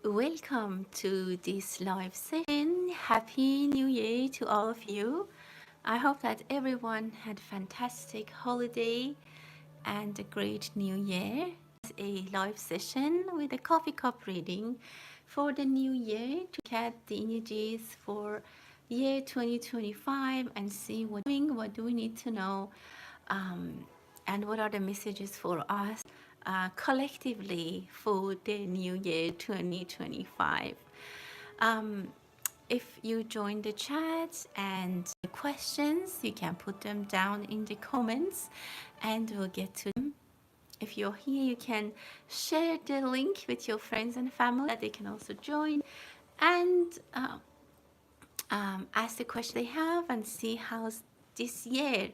Welcome to this live session. Happy New Year to all of you. I hope that everyone had a fantastic holiday and a great new year. It's a live session with a coffee cup reading for the new year to get the energies for year 2025 and see what do we need to know, um, and what are the messages for us collectively for the new year 2025. Um, if you join the chat and questions, you can put them down in the comments and we'll get to them. If you're here, you can share the link with your friends and family that they can also join and ask the question they have and see how's this year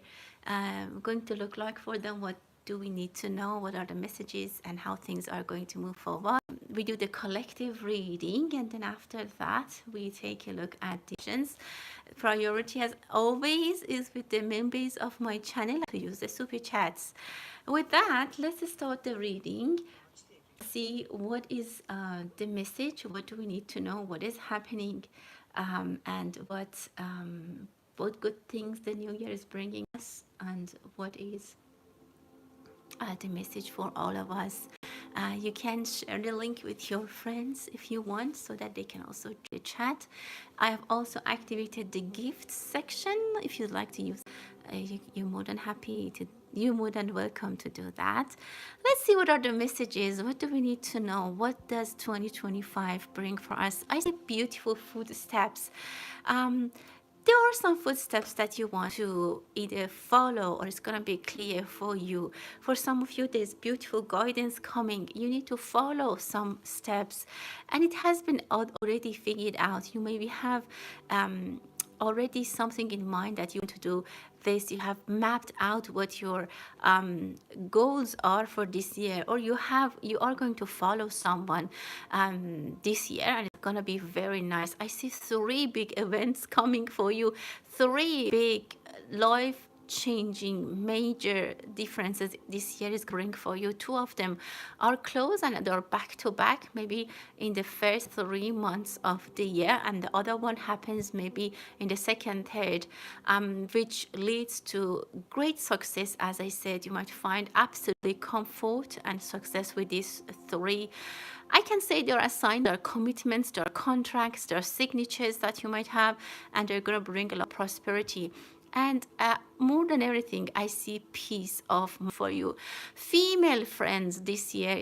going to look like for them. What do we need to know? What are the messages and how things are going to move forward? We do the collective reading, and then after that, we take a look at the questions. Priority, as always, is with the members of my channel to use the super chats. With that, let's start the reading. See what is the message, what do we need to know, what is happening, and what good things the new year is bringing us, and what is the message for all of us. You can share the link with your friends if you want, so that they can also chat. I have also activated the gift section. If you'd like to use, you're more than happy to. You're more than welcome to do that. Let's see what are the messages. What do we need to know? What does 2025 bring for us? I see beautiful footsteps. There are some footsteps that you want to either follow or it's going to be clear for you. For some of you, there's beautiful guidance coming. You need to follow some steps, and it has been already figured out. You maybe have already something in mind that you want to do this. You have mapped out what your goals are for this year, or you are going to follow someone this year, and it's going to be very nice. I see 3 big events coming for you, 3 big life changing major differences this year is bring for you. 2 of them are close and they're back to back, maybe in the first 3 months of the year, and the other one happens maybe in the second, third, which leads to great success. As I said, you might find absolutely comfort and success with these 3. I can say there are signs, there are commitments, there are contracts, there are signatures that you might have, and they're going to bring a lot of prosperity. And more than everything, I see peace of mind for you. Female friends this year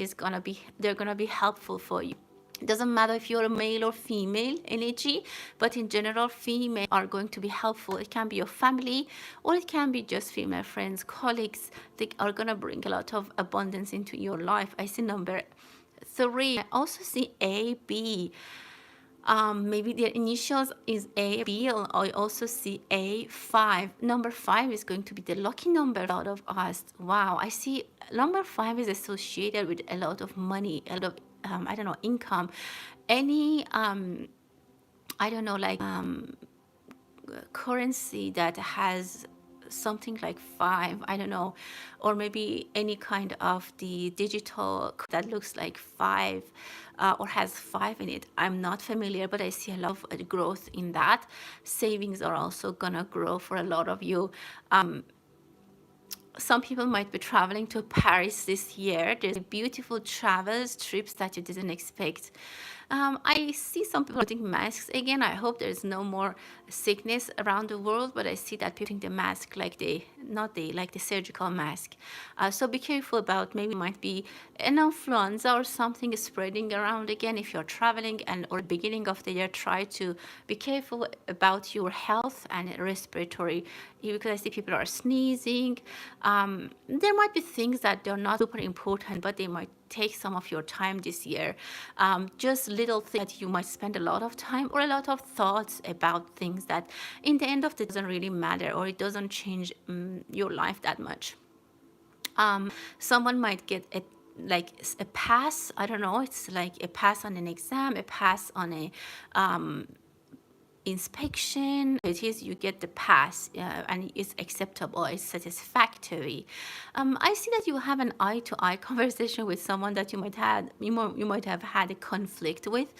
they're gonna be helpful for you. It doesn't matter if you're a male or female energy, but in general, female are going to be helpful. It can be your family, or it can be just female friends, colleagues. They are gonna bring a lot of abundance into your life. I see number 3. I also see AB. Maybe their initials is A, B. I also see A5. Number 5 is going to be the lucky number out of us. Wow, I see number 5 is associated with a lot of money, a lot of I don't know, income, any I don't know, like currency that has something like 5, I don't know, or maybe any kind of the digital that looks like 5 or has 5 in it. I'm not familiar, but I see a lot of growth in that. Savings are also gonna grow for a lot of you. Some people might be traveling to Paris this year. There's beautiful travels, trips that you didn't expect. I see some people putting masks again. I hope there's no more sickness around the world, but I see that people putting the mask like the surgical mask. So be careful about, maybe might be an influenza or something spreading around again. If you're traveling or beginning of the year, try to be careful about your health and respiratory, because I see people are sneezing. There might be things that they're not super important, but they might take some of your time this year. Just little things that you might spend a lot of time or a lot of thoughts about things that in the end of the day doesn't really matter, or it doesn't change your life that much. Someone might get a pass. I don't know, it's like a pass on an exam, a pass on a inspection. It is, you get the pass, and it's acceptable, it's satisfactory. I see that you have an eye-to-eye conversation with someone that you might have had a conflict with.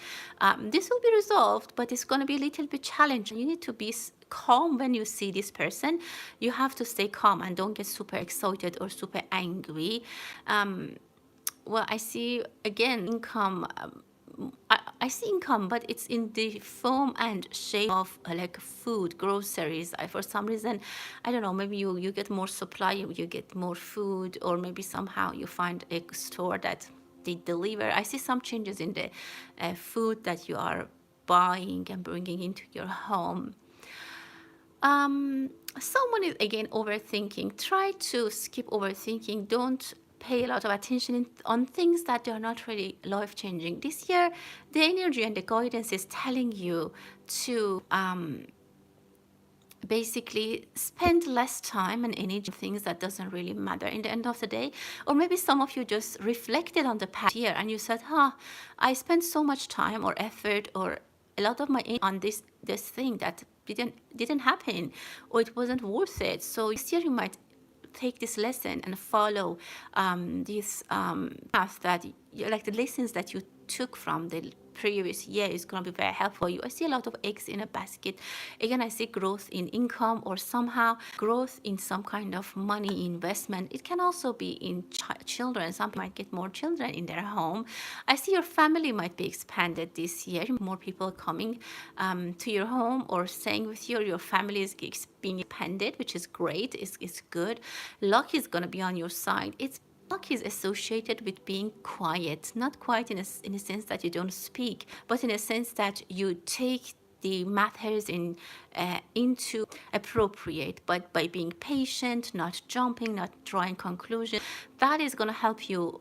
This will be resolved, but it's going to be a little bit challenging. You need to be calm when you see this person. You have to stay calm and don't get super excited or super angry. Well, I see again income. I see income, but it's in the form and shape of like food, groceries. For some reason, I don't know, maybe you get more supply, you get more food, or maybe somehow you find a store that they deliver. I see some changes in the food that you are buying and bringing into your home. Someone is again overthinking. Try to skip overthinking. Don't pay a lot of attention on things that are not really life changing. This year, the energy and the guidance is telling you to basically spend less time and energy on things that doesn't really matter in the end of the day. Or maybe some of you just reflected on the past year and you said, I spent so much time or effort or a lot of my energy on this thing that didn't happen, or it wasn't worth it. So this year you might take this lesson and follow this path that like the lessons that you took from the previous year is going to be very helpful for you. I see a lot of eggs in a basket. Again, I see growth in income or somehow growth in some kind of money investment. It can also be in children. Some might get more children in their home. I see your family might be expanded this year. More people coming to your home or staying with you. Your family is being expanded, which is great. It's good. Luck is going to be on your side. Luck is associated with being quiet, not quiet in a sense that you don't speak, but in a sense that you take the matters into appropriate, but by being patient, not jumping, not drawing conclusions. That is going to help you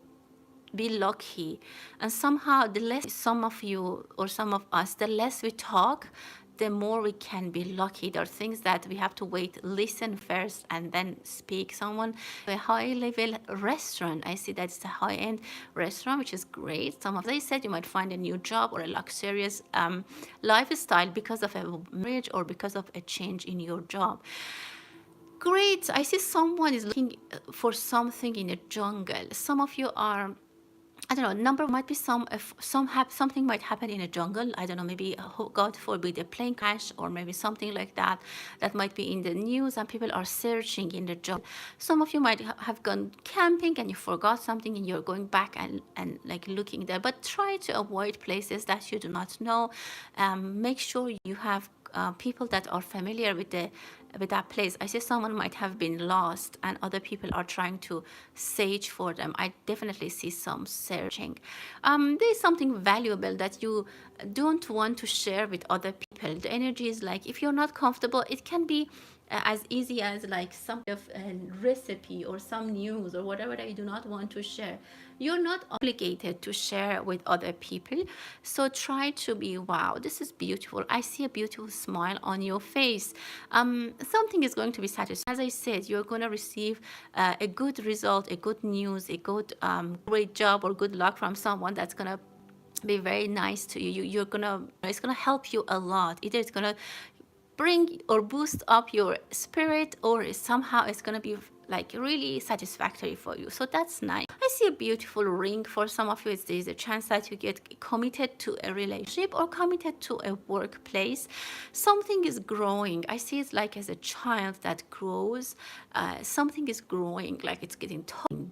be lucky. And somehow the less some of you or some of us, the less we talk, the more we can be lucky. There are things that we have to wait, listen first, and then speak. Someone, a high-level restaurant, I see that it's a high-end restaurant, which is great. Some of they said you might find a new job or a luxurious lifestyle because of a marriage or because of a change in your job. Great. I see someone is looking for something in a jungle. Some of you are, I don't know, number might be something might happen in a jungle. I don't know, maybe God forbid a plane crash or maybe something like that. That might be in the news and people are searching in the jungle. Some of you might have gone camping and you forgot something and you're going back and like looking there. But try to avoid places that you do not know. Make sure you have people that are familiar with that place. I see someone might have been lost and other people are trying to search for them. I definitely see some searching. There's something valuable that you don't want to share with other people. The energy is like, if you're not comfortable, it can be as easy as like some of a recipe or some news or whatever that you do not want to share. You're not obligated to share with other people. So try to be, wow, this is beautiful. I see a beautiful smile on your face. Something is going to be satisfying. As I said, you're going to receive a good result, a good news, a good great job or good luck from someone that's going to be very nice to you. It's gonna help you a lot. Either it's gonna bring or boost up your spirit, or somehow it's gonna be like really satisfactory for you. So that's nice. I see a beautiful ring. For some of you, there's a chance that you get committed to a relationship or committed to a workplace. Something is growing. I see it's like as a child that grows. Something is growing, like it's getting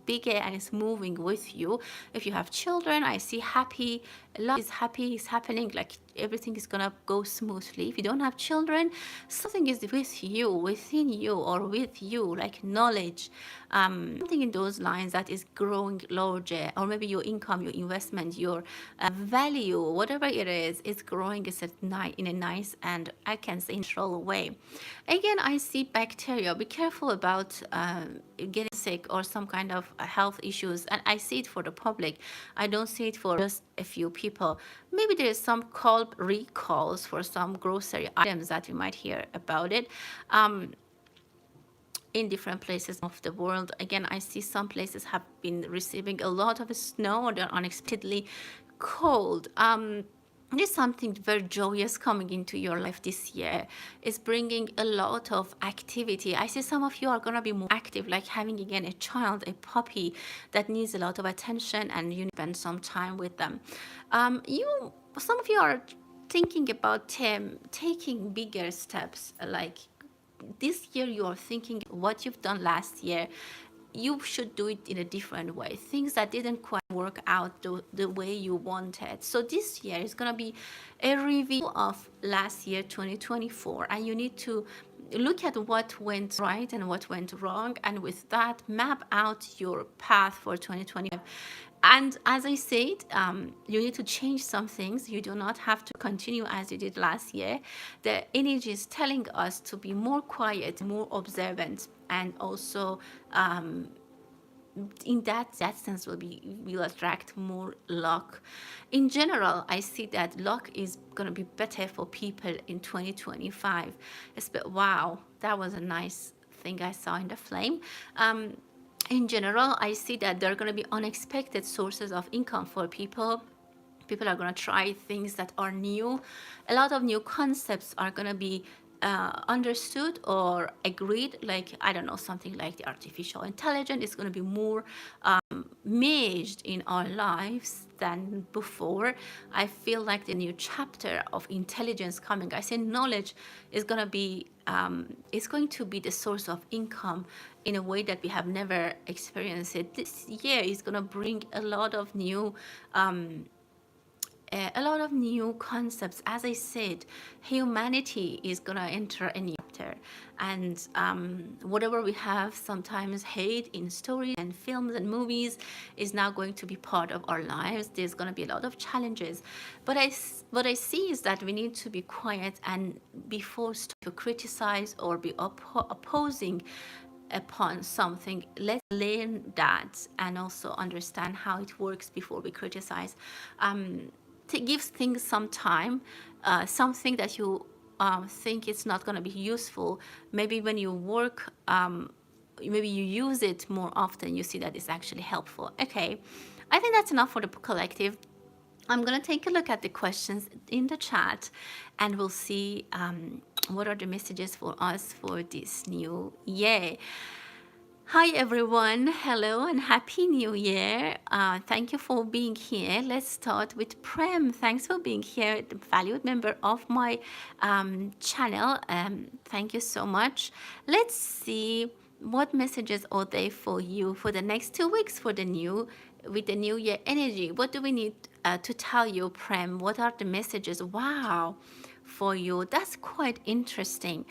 bigger and it's moving with you. If you have children, I see happy. Love is happy, is happening, like everything is gonna go smoothly. If you don't have children, something is with you, within you, or with you, like knowledge, something in those lines that is growing larger, or maybe your income, your investment, your value, whatever it is growing in a nice and I can say natural way. Again, I see bacteria. Be careful about getting sick or some kind of health issues, and I see it for the public. I don't see it for just a few people. Maybe there is some recalls for some grocery items that you might hear about it in different places of the world. Again, I see some places have been receiving a lot of snow, or they're unexpectedly cold. there's something very joyous coming into your life this year. It's bringing a lot of activity. I see some of you are going to be more active, like having again a child, a puppy that needs a lot of attention, and you spend some time with them. Some of you are thinking about taking bigger steps, like this year you are thinking what you've done last year, you should do it in a different way. Things that didn't quite work out the way you wanted. So this year is going to be a review of last year, 2024, and you need to look at what went right and what went wrong, and with that map out your path for 2025. And as I said, you need to change some things. You do not have to continue as you did last year. The energy is telling us to be more quiet, more observant, and also in that sense will attract more luck. In general, I see that luck is going to be better for people in 2025. Wow, that was a nice thing I saw in the flame. In general, I see that there are going to be unexpected sources of income for people. People are going to try things that are new. A lot of new concepts are going to be understood or agreed, like, I don't know, something like the artificial intelligence is going to be more merged in our lives than before. I feel like the new chapter of intelligence coming, I say knowledge is going to be the source of income in a way that we have never experienced it. This year is going to bring a lot of new concepts. As I said, humanity is going to enter a new chapter, and whatever we have sometimes hate in stories and films and movies is now going to be part of our lives. There's going to be a lot of challenges, but what I see is that we need to be quiet and be forced to criticize or be opposing upon something. Let's learn that and also understand how it works before we criticize. To give things some time, something that you think it's not going to be useful, maybe when you work, maybe you use it more often, you see that it's actually helpful. Okay, I think that's enough for the collective. I'm going to take a look at the questions in the chat, and we'll see what are the messages for us for this new year. Hi everyone, hello and happy new year. Thank you for being here. Let's start with Prem. Thanks for being here, the valued member of my channel. Thank you so much. Let's see what messages are there for you for the next 2 weeks with the new year energy. What do we need to tell you, Prem? What are the messages? Wow, for you. That's quite interesting.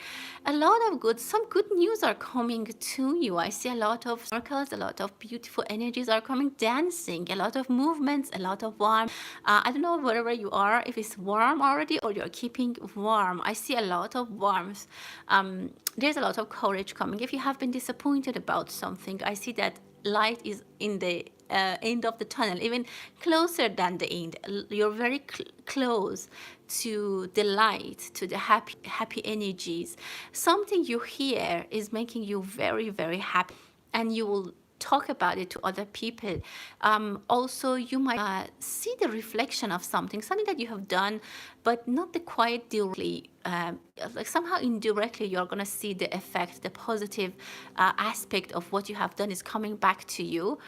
Some good news are coming to you. I see a lot of circles, a lot of beautiful energies are coming, dancing, a lot of movements, a lot of warmth. I don't know wherever you are, if it's warm already or you're keeping warm. I see a lot of warmth. There's a lot of courage coming. If you have been disappointed about something, I see that light is in the end of the tunnel, even closer than the end. You're very close to the light, to the happy energies. Something you hear is making you very, very happy, and you will talk about it to other people. Also, you might see the reflection of something that you have done, but not the quite directly. Like somehow indirectly, you're gonna see the effect, the positive aspect of what you have done is coming back to you.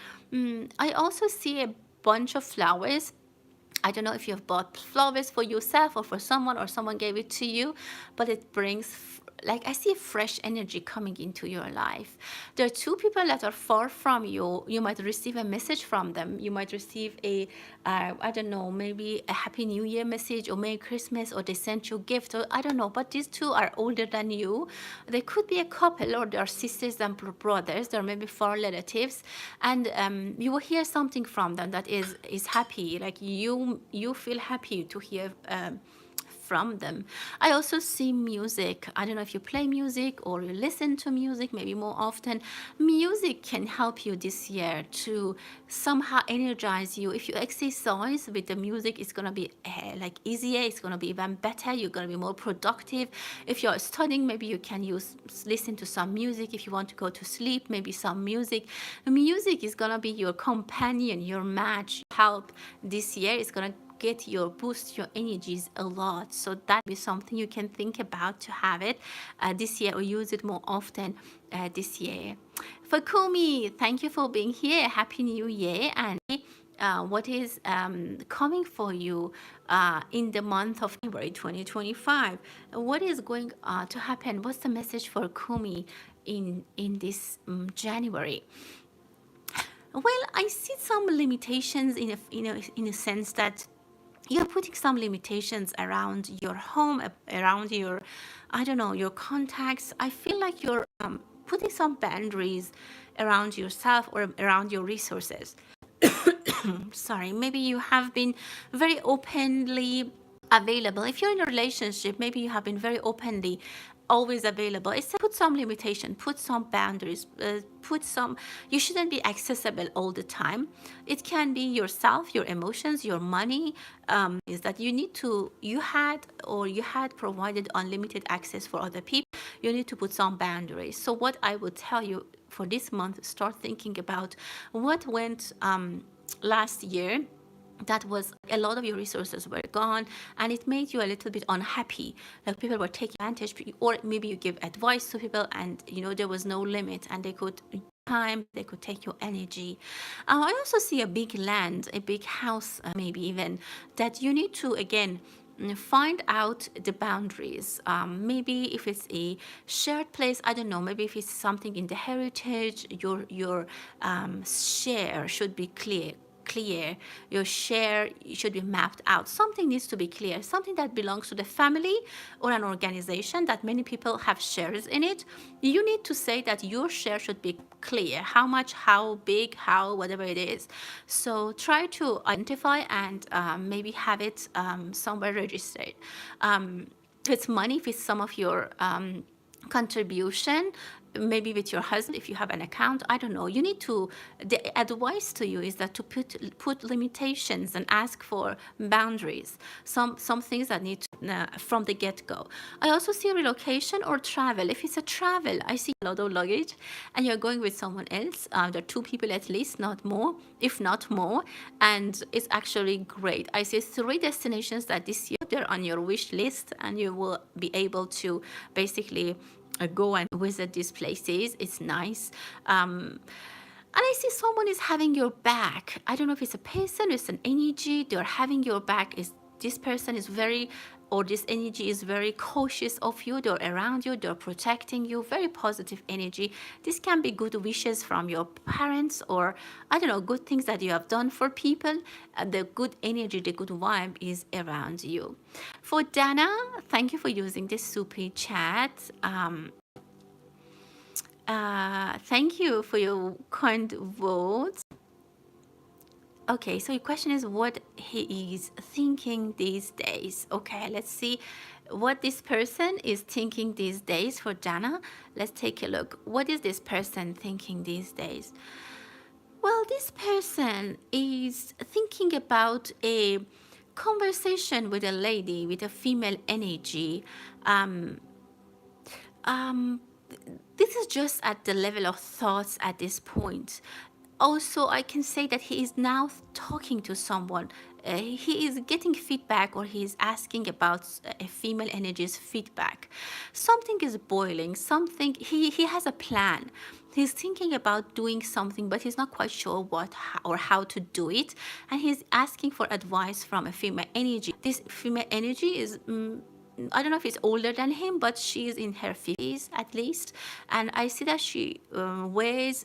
I also see a bunch of flowers. I don't know if you've bought flowers for yourself or for someone, or someone gave it to you, but it brings, like, I see fresh energy coming into your life. There are two people that are far from you. You might receive a message from them. You might receive I don't know, maybe a Happy New Year message or Merry Christmas, or they sent you a gift, or I don't know, but these two are older than you. They could be a couple, or they are sisters and brothers. They're maybe far relatives, and you will hear something from them that is happy. Like you feel happy to hear from them. I also see music. I don't know if you play music or you listen to music, maybe more often. Music can help you this year to somehow energize you. If you exercise with the music, it's gonna be like easier. It's gonna be even better. You're gonna be more productive. If you're studying, maybe you can listen to some music. If you want to go to sleep, maybe some music. Music is gonna be your companion, your match, help this year. It's gonna get your boost your energies a lot. So that is something you can think about to have it this year, or use it more often this year. For Kumi, thank you for being here. Happy New Year. And what is coming for you in the month of February 2025? What is going to happen? What's the message for Kumi in this January? Well, I see some limitations in a sense that you're putting some limitations around your home, around your, I don't know, your contacts. I feel like you're putting some boundaries around yourself or around your resources. Sorry, maybe you have been very openly available. If you're in a relationship, maybe you have been very openly always available. It's put some limitation, put some boundaries, you shouldn't be accessible all the time. It can be yourself, your emotions, your money, is that you had provided unlimited access for other people. You need to put some boundaries. So what I would tell you for this month, start thinking about what went last year that was a lot of your resources were gone, and it made you a little bit unhappy, like people were taking advantage, or maybe you give advice to people and there was no limit, and they could take your energy. I also see a big land, a big house, maybe even, that you need to again find out the boundaries. Maybe if it's a shared place, I don't know, maybe if it's something in the heritage, your share should be clear. Your share should be mapped out. Something needs to be clear, something that belongs to the family or an organization that many people have shares in it. You need to say that your share should be clear, how much, how big, how whatever it is. So try to identify and maybe have it somewhere registered. If it's money, if it's some of your contribution, maybe with your husband, if you have an account, I don't know, you need to, the advice to you is that to put limitations and ask for boundaries, some things that need to, from the get-go. I also see relocation or travel. If it's a travel, I see a lot of luggage and you're going with someone else. There are 2 people at least, not more, if not more, and it's actually great. I see 3 destinations that this year they're on your wish list, and you will be able to basically go and visit these places. It's nice. And I see someone is having your back. I don't know if it's a person, it's an energy. They're having your back. Is this person is very, or this energy is very cautious of you. They're around you. They're protecting you. Very positive energy. This can be good wishes from your parents, or I don't know, good things that you have done for people. The good energy, the good vibe is around you. For Dana, thank you for using this super chat. Thank you for your kind votes. Okay, so your question is what he is thinking these days. Okay, let's see what this person is thinking these days for Dana. Let's take a look. What is this person thinking these days? Well, this person is thinking about a conversation with a lady, with a female energy. This is just at the level of thoughts at this point. Also, I can say that he is now talking to someone. He is getting feedback, or he is asking about a female energy's feedback. Something is boiling, something, he has a plan. He's thinking about doing something, but he's not quite sure what or how to do it. And he's asking for advice from a female energy. This female energy is I don't know if it's older than him, but she's in her 50s at least. And I see that she works,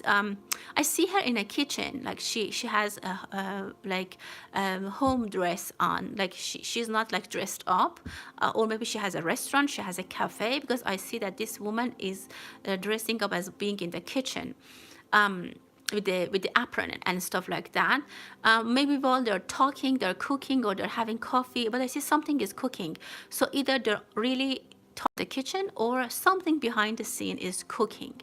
I see her in a kitchen, like she has a home dress on, like she's not like dressed up, or maybe she has a restaurant, she has a cafe, because I see that this woman is dressing up as being in the kitchen. With the apron and stuff like that. Maybe while they're talking, they're cooking, or they're having coffee, but I see something is cooking. So either they're really in the kitchen, or something behind the scene is cooking.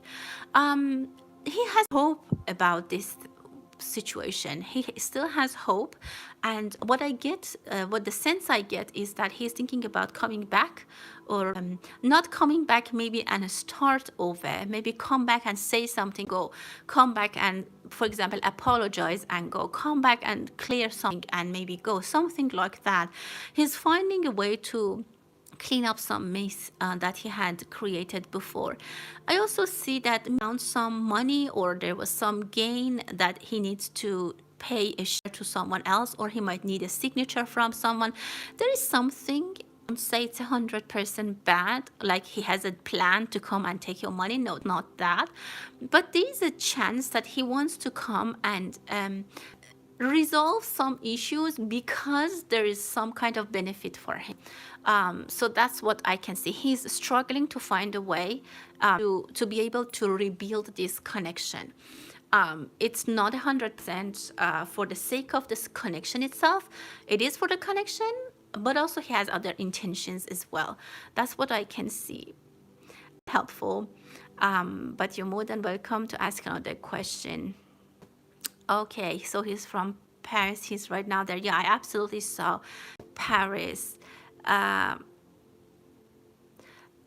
He has hope about this situation. He still has hope, and what I get, what the sense I get is that he's thinking about coming back, or not coming back maybe and start over, maybe come back and say something, go, come back and, for example, apologize and go, come back and clear something and maybe go, something like that. He's finding a way to clean up some mess that he had created before. I also see that he found some money, or there was some gain that he needs to pay a share to someone else, or he might need a signature from someone. There is something, don't say it's 100% bad, like he has a plan to come and take your money. No, not that. But there is a chance that he wants to come and resolve some issues because there is some kind of benefit for him. So that's what I can see. He's struggling to find a way to be able to rebuild this connection. It's not 100% for the sake of this connection itself. It is for the connection, but also he has other intentions as well. That's what I can see. Helpful, but you're more than welcome to ask another question. Okay, so he's from Paris. He's right now there. Yeah, I absolutely saw Paris.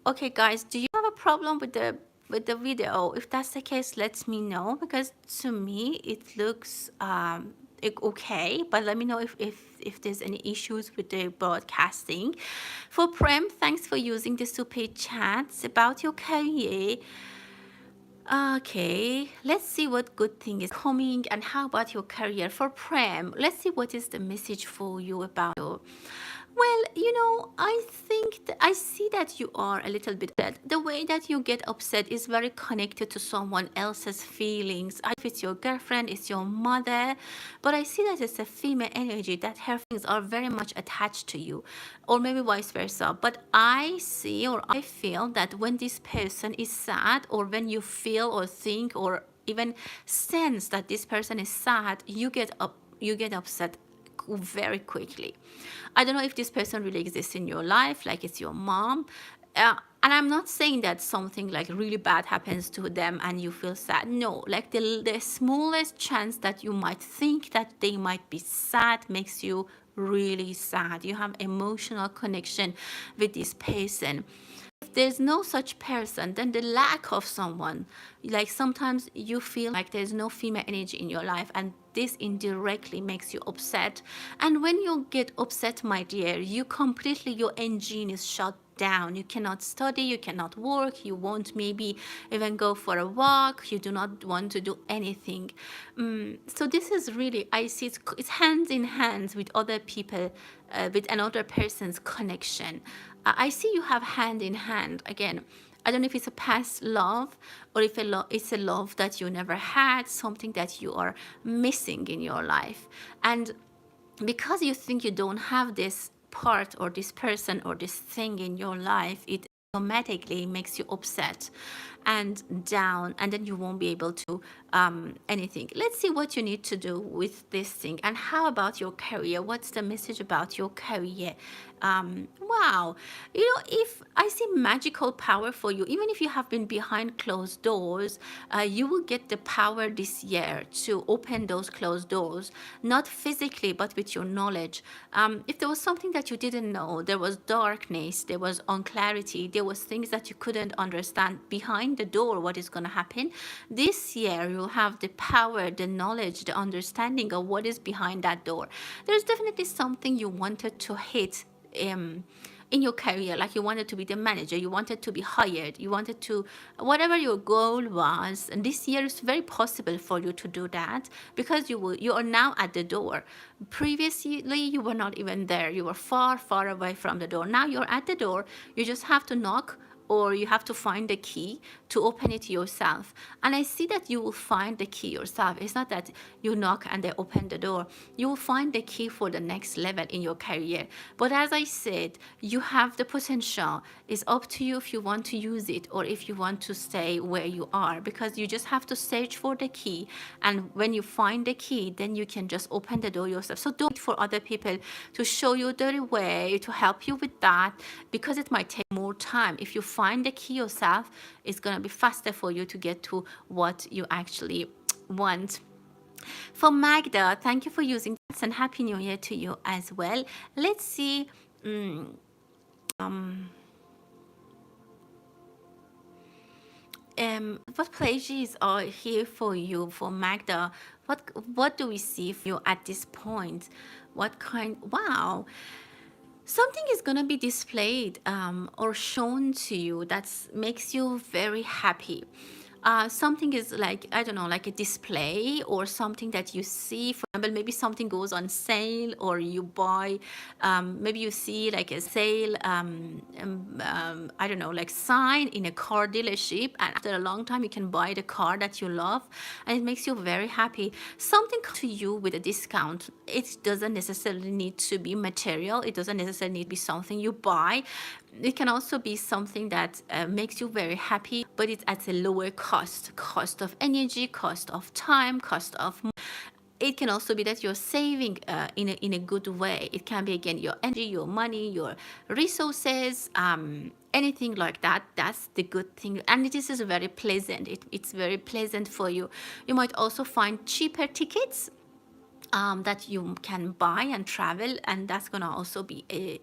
Okay, guys, do you have a problem with the video? If that's the case, let me know, because to me it looks okay, but let me know if there's any issues with the broadcasting. For Prem, thanks for using the super chats about your career. Okay, let's see what good thing is coming, and how about your career? For Prem, let's see what is the message for you about you. Well, you know, I think I see that you are a little bit upset. The way that you get upset is very connected to someone else's feelings. If it's your girlfriend, it's your mother, but I see that it's a female energy, that her feelings are very much attached to you, or maybe vice versa. But I see, or I feel that when this person is sad, or when you feel or think or even sense that this person is sad, you get upset very quickly. I don't know if this person really exists in your life, like it's your mom. And I'm not saying that something like really bad happens to them and you feel sad. No, like the smallest chance that you might think that they might be sad makes you really sad. You have emotional connection with this person. If there's no such person, then the lack of someone, like sometimes you feel like there's no female energy in your life, and this indirectly makes you upset. And when you get upset, my dear, your engine is shut down. You cannot study, you cannot work, you won't maybe even go for a walk, you do not want to do anything. So this is really, I see it's hands in hands with other people, with another person's connection. I see you have hand in hand. Again, I don't know if it's a past love, or if it's a love that you never had, something that you are missing in your life. And because you think you don't have this part or this person or this thing in your life, it automatically makes you upset and down, and then you won't be able to anything. Let's see what you need to do with this thing. And how about your career? What's the message about your career? Wow, you know, if I see magical power for you, even if you have been behind closed doors, you will get the power this year to open those closed doors, not physically, but with your knowledge. If there was something that you didn't know, there was darkness, there was unclarity, there was things that you couldn't understand behind the door, what is going to happen this year, you'll have the power, the knowledge, the understanding of what is behind that door. There's definitely something you wanted to hit in your career, like you wanted to be the manager, you wanted to be hired, you wanted to, whatever your goal was, and this year is very possible for you to do that, because you are now at the door. Previously you were not even there, you were far away from the door. Now you're at the door, you just have to knock, or you have to find the key to open it yourself. And I see that you will find the key yourself. It's not that you knock and they open the door. You will find the key for the next level in your career. But as I said, you have the potential. It's up to you if you want to use it or if you want to stay where you are, because you just have to search for the key. And when you find the key, then you can just open the door yourself. So don't wait for other people to show you the way, to help you with that, because it might take more time. If you find the key yourself, it's going to be faster for you to get to what you actually want. For Magda, thank you for using this, and Happy New Year to you as well. Let's see. mm, what pleasures are here for you, for Magda? What do we see for you at this point? What kind? Wow, something is going to be displayed or shown to you that makes you very happy. Something is like, I don't know, like a display or something that you see. For example, maybe something goes on sale or you buy, maybe you see like a sale, I don't know, like sign in a car dealership, and after a long time you can buy the car that you love and it makes you very happy. Something comes to you with a discount. It doesn't necessarily need to be material. It doesn't necessarily need to be something you buy. It can also be something that makes you very happy, but it's at a lower cost of energy, cost of time, cost of. It can also be that you're saving in a good way. It can be, again, your energy, your money, your resources, anything like that. That's the good thing, and this is very pleasant. It's very pleasant for you. You might also find cheaper tickets that you can buy and travel, and that's gonna also be a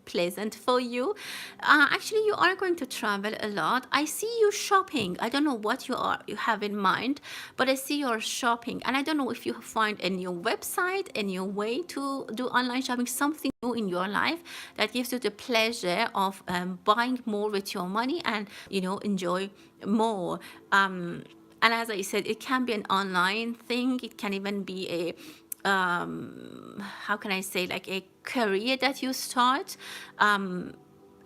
pleasant for you. Actually, you are going to travel a lot. I see you shopping. I don't know what you have in mind, but I see you're shopping, and I don't know if you find a new website, a new way to do online shopping, something new in your life that gives you the pleasure of buying more with your money and enjoy more. And as I said, it can be an online thing. It can even be a how can I say, like a career that you start.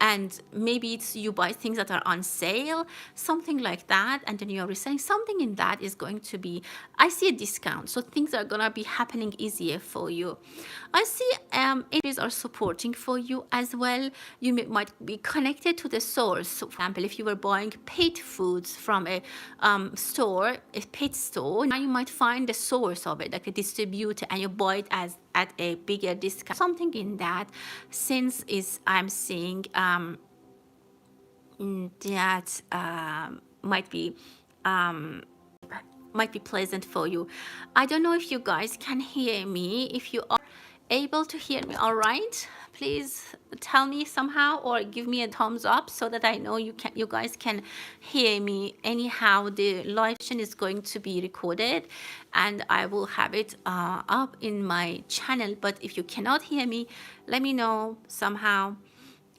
And maybe it's you buy things that are on sale, something like that, and then you're reselling. Something in that is going to be, I see a discount, so things are gonna be happening easier for you. I see industries are supporting for you as well. You might be connected to the source. So for example, if you were buying pet foods from a store, a pet store, now you might find the source of it, like a distributor, and you buy it at a bigger discount. Something in that sense is, I'm seeing that might be pleasant for you. I don't know if you guys can hear me. If you are able to hear me all right, please tell me somehow or give me a thumbs up so that I know you guys can hear me. Anyhow, the live session is going to be recorded and I will have it up in my channel, but if you cannot hear me, let me know somehow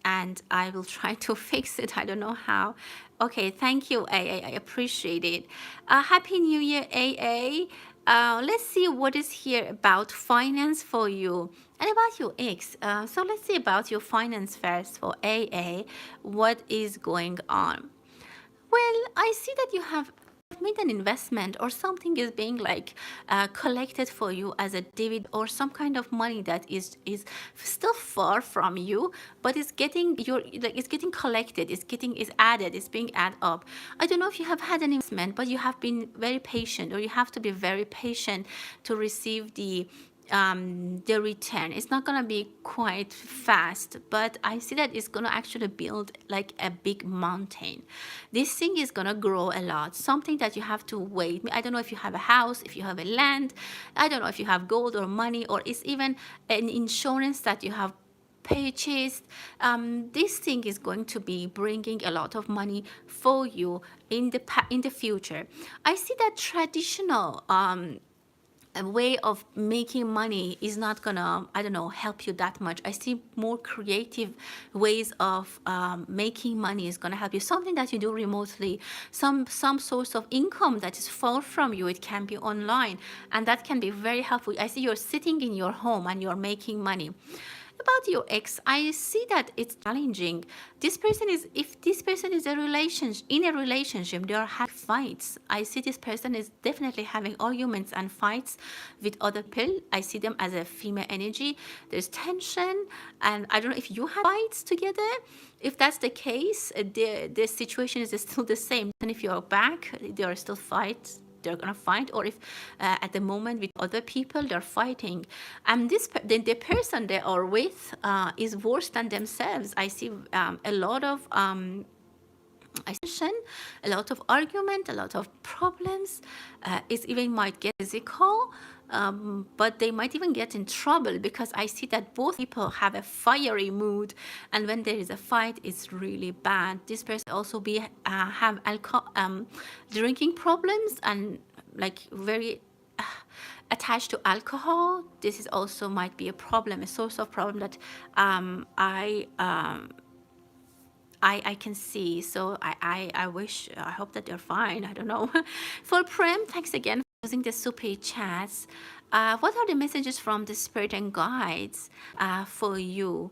and I will try to fix it. I don't know how. Okay, thank you, AA. I appreciate it. Happy New Year, AA. Let's see what is here about finance for you and about your ex. So let's see about your finance first for AA. What is going on? Well, I see that you have made an investment or something is being like collected for you as a dividend or some kind of money that is still far from you, but it's getting it's getting collected, is added, it's being added up. I don't know if you have had an investment, but you have been very patient, or you have to be very patient to receive the return. It's not gonna be quite fast, but I see that it's gonna actually build like a big mountain. This thing is gonna grow a lot, something that you have to wait. I don't know if you have a house, if you have a land, I don't know if you have gold or money, or it's even an insurance that you have purchased. This thing is going to be bringing a lot of money for you in the future. I see that traditional a way of making money is not gonna, I don't know, help you that much. I see more creative ways of making money is gonna help you. Something that you do remotely, some source of income that is far from you. It can be online, and that can be very helpful. I see you're sitting in your home and you're making money. About your ex, I see that it's challenging. If this person is in a relationship, they are having fights. I see this person is definitely having arguments and fights with other people. I see them as a female energy. There's tension, and I don't know if you have fights together. If that's the case, the situation is still the same. And if you're back, there are still fights. They're gonna fight, or if at the moment with other people they're fighting, and the person they are with is worse than themselves. I see a lot of tension, a lot of argument, a lot of problems. It even might get physical, but they might even get in trouble, because I see that both people have a fiery mood, and when there is a fight, it's really bad. This person also be have alcohol, drinking problems, and like very attached to alcohol. This is also might be a problem, a source of problem that I can see. So I wish, I hope that they're fine. I don't know. For Prem, thanks again for using the super chats. What are the messages from the spirit and guides for you?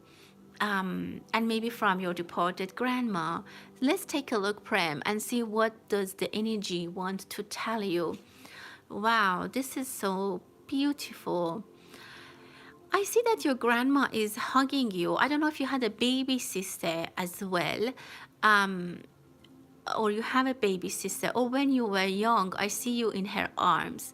And maybe from your departed grandma. Let's take a look, Prem, and see what does the energy want to tell you. Wow, this is so beautiful. I see that your grandma is hugging you. I don't know if you had a baby sister as well, um, or you have a baby sister, or when you were young, I see you in her arms.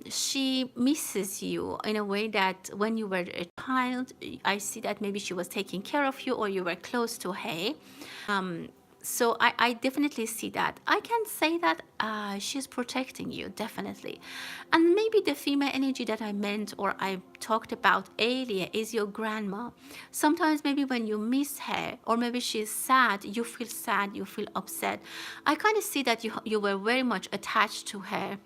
She misses you in a way that when you were a child, I see that maybe she was taking care of you, or you were close to her. So I definitely see that. I can say that she's protecting you, definitely. And maybe the female energy that I meant, or I talked about earlier, is your grandma. Sometimes maybe when you miss her, or maybe she's sad, you feel upset. I kind of see that you were very much attached to her,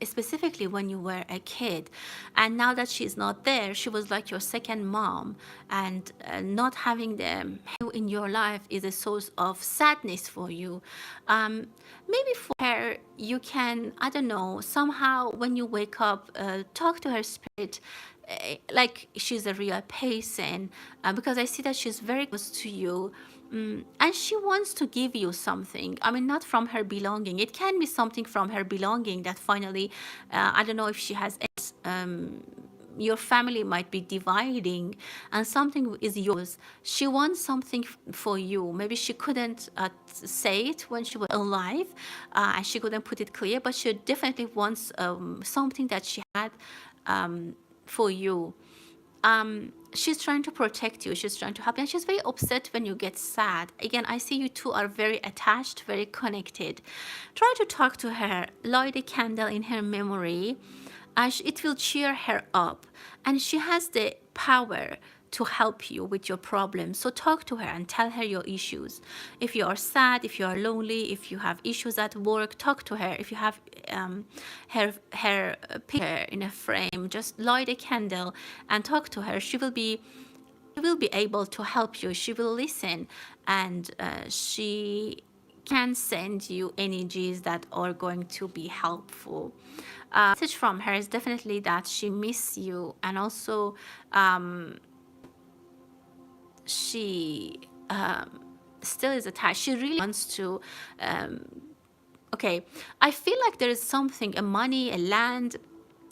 specifically when you were a kid, and now that she's not there, she was like your second mom, and not having them in your life is a source of sadness for you. Maybe for her, you can, I don't know, somehow when you wake up, talk to her spirit, like she's a real person, because I see that she's very close to you. And she wants to give you something. I mean, not from her belonging. It can be something from her belonging that finally, I don't know if she has, your family might be dividing and something is yours. She wants something for you. Maybe she couldn't say it when she was alive, and she couldn't put it clear, but she definitely wants something that she had for you. She's trying to protect you, she's trying to help you, and she's very upset when you get sad. Again, I see you two are very attached, very connected. Try to talk to her, light a candle in her memory, it will cheer her up, and she has the power to help you with your problems. So talk to her and tell her your issues. If you are sad, if you are lonely, if you have issues at work, talk to her. If you have her picture in a frame, just light a candle and talk to her. She will be able to help you. She will listen, and she can send you energies that are going to be helpful. Message from her is definitely that she misses you, and also she still is attached. She really wants to okay, I feel like there is something, a money, a land,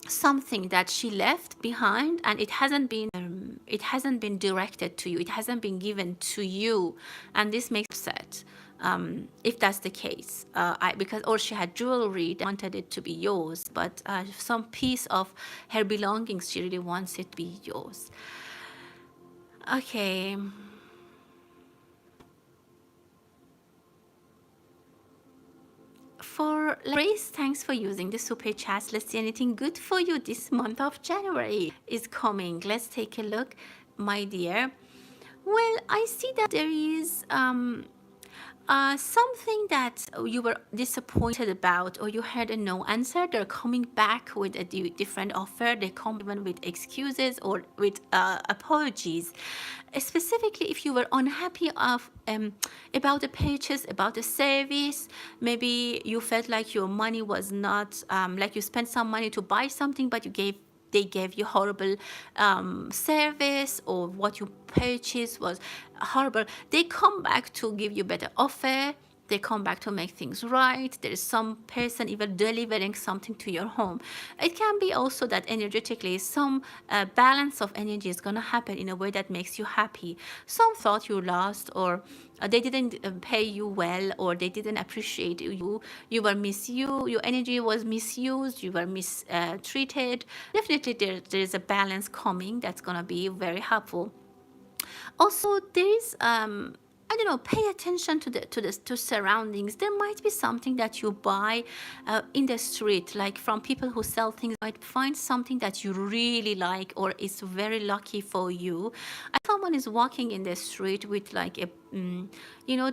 something that she left behind, and it hasn't been directed to you, it hasn't been given to you, and this makes me upset. If that's the case, or she had jewelry that wanted it to be yours, but some piece of her belongings, she really wants it to be yours. Okay. For Grace, thanks for using the super chats. Let's see, anything good for you this month of January is coming. Let's take a look, my dear. Well, I see that there is something that you were disappointed about, or you had a no answer. They're coming back with a different offer. They come even with excuses or with apologies. Specifically, if you were unhappy about the purchase, about the service, maybe you felt like your money was not, like you spent some money to buy something, but they gave you horrible service, or what you purchased was horrible. They come back to give you better offer. They come back to make things right. There is some person even delivering something to your home. It can be also that energetically some balance of energy is going to happen in a way that makes you happy. Some thought you lost, or they didn't pay you well, or they didn't appreciate you. You were misused. Your energy was misused. You were mistreated. Definitely there is a balance coming that's going to be very helpful. Also, there is I don't know, pay attention to surroundings. There might be something that you buy in the street, like from people who sell things. You might find something that you really like or is very lucky for you. Someone is walking in the street with like a, you know,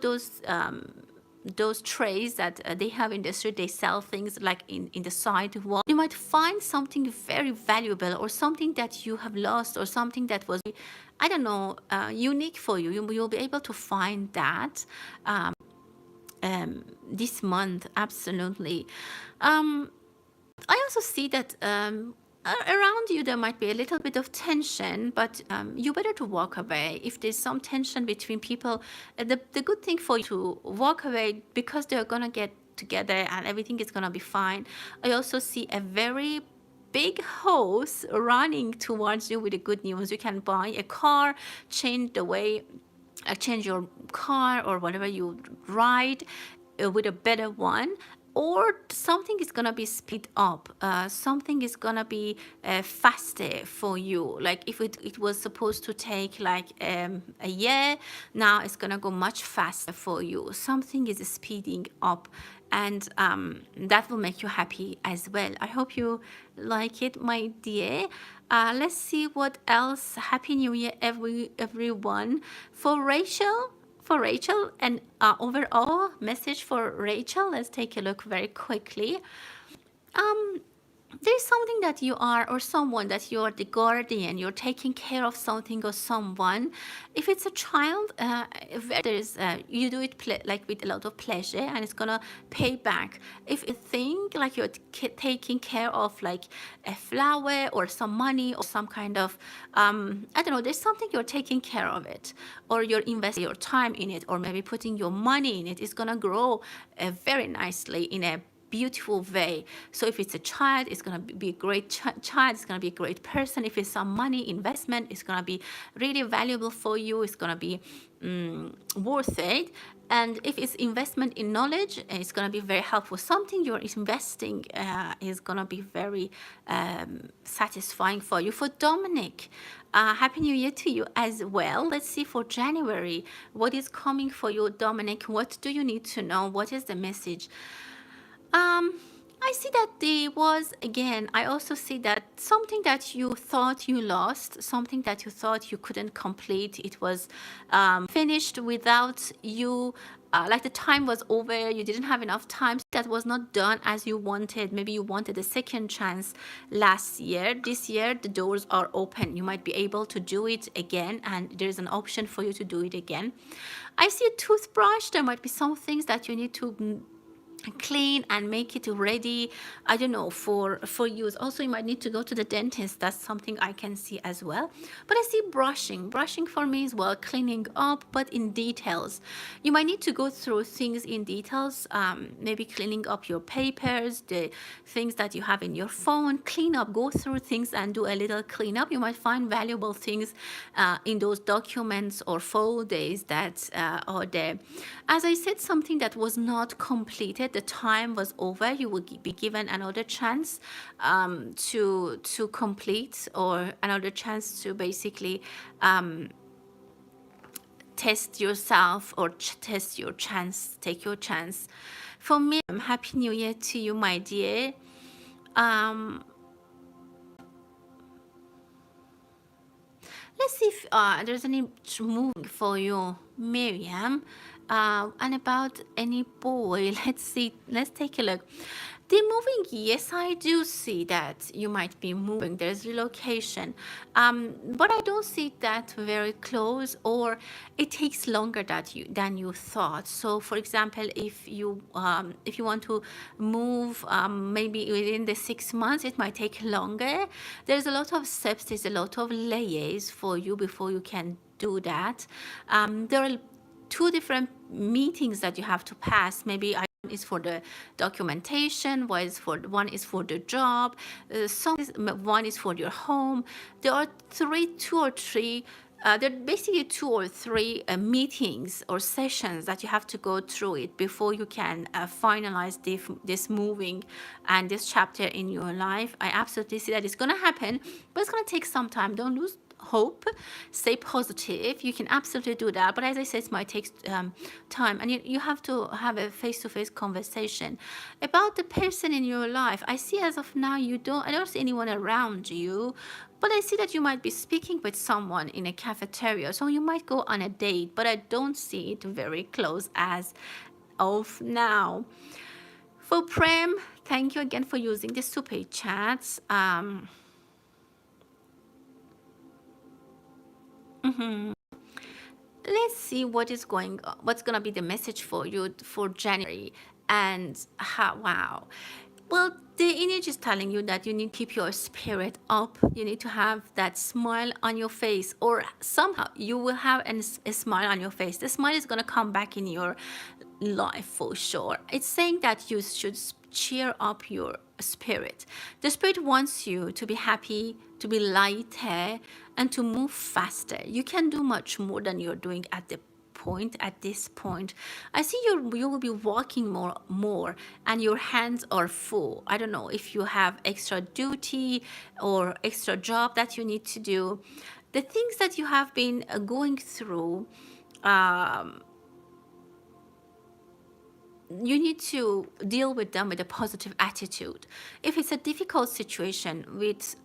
those trays that they have in the street. They sell things like in the sidewalk. You might find something very valuable or something that you have lost or something that was, I don't know, unique for you. You'll be able to find that this month, absolutely. I also see that around you there might be a little bit of tension, but you better to walk away. If there's some tension between people, the good thing for you to walk away, because they're gonna get together and everything is gonna be fine. I also see a very big horse running towards you with the good news. You can buy a car, change the way, change your car or whatever you ride with a better one, or something is gonna be speed up. Something is gonna be faster for you. Like if it was supposed to take like a year, now it's gonna go much faster for you. Something is speeding up, and that will make you happy as well. I hope you like it, my dear. Let's see what else. Happy New Year, everyone. For Rachel, and overall message for Rachel, let's take a look very quickly. There's something that you are, or someone that you are the guardian, you're taking care of something or someone. If it's a child, there's you do it like with a lot of pleasure, and it's gonna pay back. If you think like you're taking care of like a flower or some money or some kind of I don't know, there's something you're taking care of it, or you're investing your time in it, or maybe putting your money in it. It's gonna grow very nicely in a beautiful way. So if it's a child, it's going to be a great child. It's going to be a great person. If it's some money investment, it's going to be really valuable for you. It's going to be worth it. And if it's investment in knowledge, it's going to be very helpful. Something you're investing is going to be very satisfying for you. For Dominic, Happy New Year to you as well. Let's see for January, what is coming for you, Dominic? What do you need to know? What is the message? I see that there was, again, I also see that something that you thought you lost, something that you thought you couldn't complete, it was finished without you, like the time was over, you didn't have enough time, that was not done as you wanted. Maybe you wanted a second chance last year. This year, the doors are open. You might be able to do it again, and there's an option for you to do it again. I see a toothbrush. There might be some things that you need to clean and make it ready, I don't know, for use. Also, you might need to go to the dentist. That's something I can see as well. But I see brushing for me as well, cleaning up, but in details. You might need to go through things in details, maybe cleaning up your papers, the things that you have in your phone. Clean up, go through things and do a little cleanup. You might find valuable things in those documents or folders that are there. As I said, something that was not completed, the time was over. You will be given another chance to complete, or another chance to basically test yourself, or test your chance, take your chance. For me, Happy New Year to you, my dear. Let's see if there's any moving for you, Miriam, and about any boy. Let's see. Let's take a look. The moving, yes, I do see that you might be moving. There's relocation, but I don't see that very close, or it takes longer than you thought. So, for example, if you want to move, maybe within the 6 months, it might take longer. There's a lot of steps. There's a lot of layers for you before you can do that. There are 2 different meetings that you have to pass. Maybe one is for the documentation, one is for the job, one is for your home. There are 2 or 3 there are basically 2 or 3 meetings or sessions that you have to go through it before you can finalize this moving and this chapter in your life. I absolutely see that it's going to happen, but it's going to take some time. Don't lose hope, stay positive. You can absolutely do that, but as I said, it might take time, and you have to have a face-to-face conversation about the person in your life. I see as of now I don't see anyone around you, but I see that you might be speaking with someone in a cafeteria, so you might go on a date, but I don't see it very close as of now. For Prem, thank you again for using the super chats. Let's see what's gonna be the message for you for January. And how, wow. Well, the energy is telling you that you need to keep your spirit up. You need to have that smile on your face, or somehow you will have a smile on your face. The smile is going to come back in your life for sure. It's saying that you should cheer up your spirit. The spirit wants you to be happy, to be lighter, and to move faster. You can do much more than you're doing at this point. I see you will be walking more and your hands are full. I don't know if you have extra duty or extra job that you need to do. The things that you have been going through, you need to deal with them with a positive attitude. If it's a difficult situation with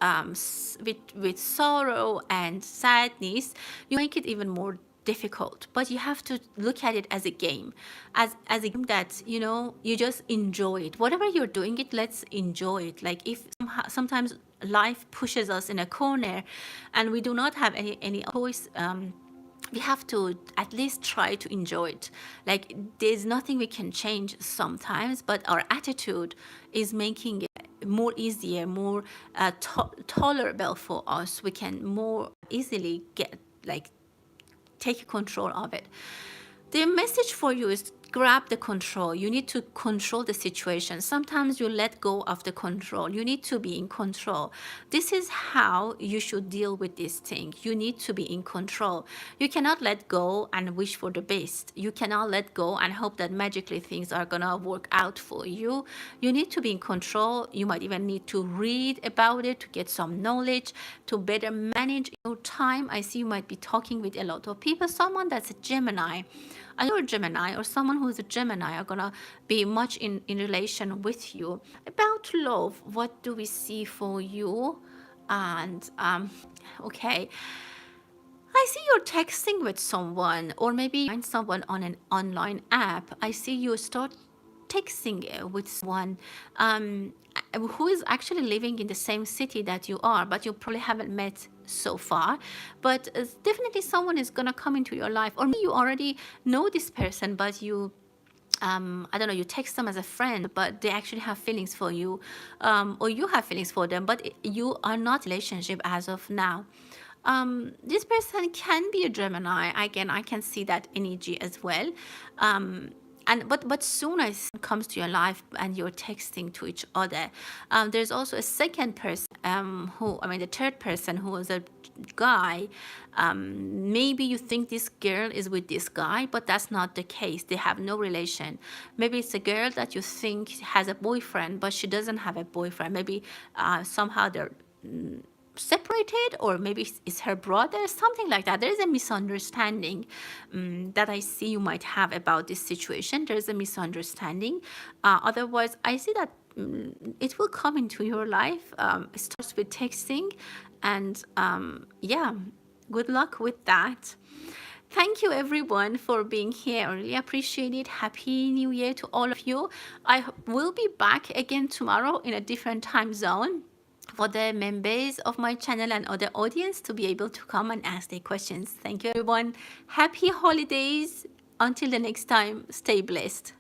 sorrow and sadness, you make it even more difficult. But you have to look at it as a game, as a game that you just enjoy it. Whatever you're doing it, let's enjoy it. Like if sometimes life pushes us in a corner, and we do not have any choice. We have to at least try to enjoy it. Like there's nothing we can change sometimes, but our attitude is making it more easier, more tolerable for us. We can more easily take control of it. The message for you is grab the control. You need to control the situation. Sometimes you let go of the control. You need to be in control. This is how you should deal with this thing. You need to be in control. You cannot let go and wish for the best. You cannot let go and hope that magically things are gonna work out for you. You need to be in control. You might even need to read about it to get some knowledge, to better manage your time. I see you might be talking with a lot of people. Someone that's a Gemini, you're a Gemini, or someone who's a Gemini are gonna be much in relation with you. About love, what do we see for you? And okay, I see you're texting with someone, or maybe find someone on an online app. I see you start texting with someone who is actually living in the same city that you are, but you probably haven't met so far. But definitely someone is gonna come into your life, or maybe you already know this person, but you I don't know, you text them as a friend, but they actually have feelings for you, or you have feelings for them, but you are not in a relationship as of now. This person can be a Gemini. Again, I can see that energy as well. But soon as it comes to your life and you're texting to each other, there's also a second person the third person who is a guy. Maybe you think this girl is with this guy, but that's not the case. They have no relation. Maybe it's a girl that you think has a boyfriend, but she doesn't have a boyfriend. Maybe somehow they're separated, or maybe it's her brother, something like that. There is a misunderstanding that I see you might have about this situation. There is a misunderstanding. Otherwise, I see that it will come into your life. It starts with texting, and yeah, good luck with that. Thank you everyone for being here. I really appreciate it. Happy New Year to all of you. I will be back again tomorrow in a different time zone for the members of my channel and other audience to be able to come and ask their questions. Thank you everyone. Happy holidays. Until the next time, stay blessed.